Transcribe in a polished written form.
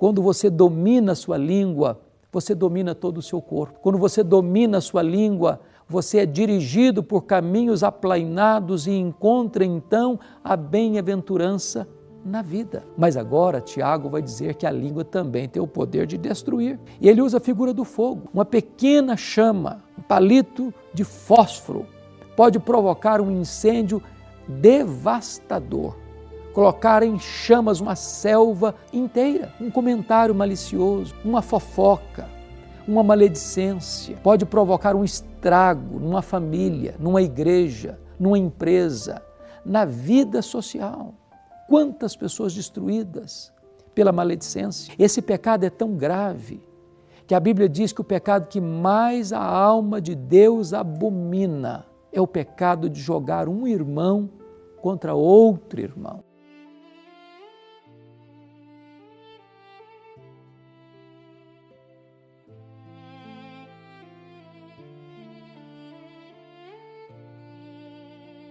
Quando você domina a sua língua, você domina todo o seu corpo. Quando você domina a sua língua, você é dirigido por caminhos aplainados e encontra então a bem-aventurança na vida. Mas agora Tiago vai dizer que a língua também tem o poder de destruir. E ele usa a figura do fogo. Uma pequena chama, um palito de fósforo, pode provocar um incêndio devastador, colocar em chamas uma selva inteira. Um comentário malicioso, uma fofoca, uma maledicência pode provocar um estrago numa família, numa igreja, numa empresa, na vida social. Quantas pessoas destruídas pela maledicência. Esse pecado é tão grave que a Bíblia diz que o pecado que mais a alma de Deus abomina é o pecado de jogar um irmão contra outro irmão.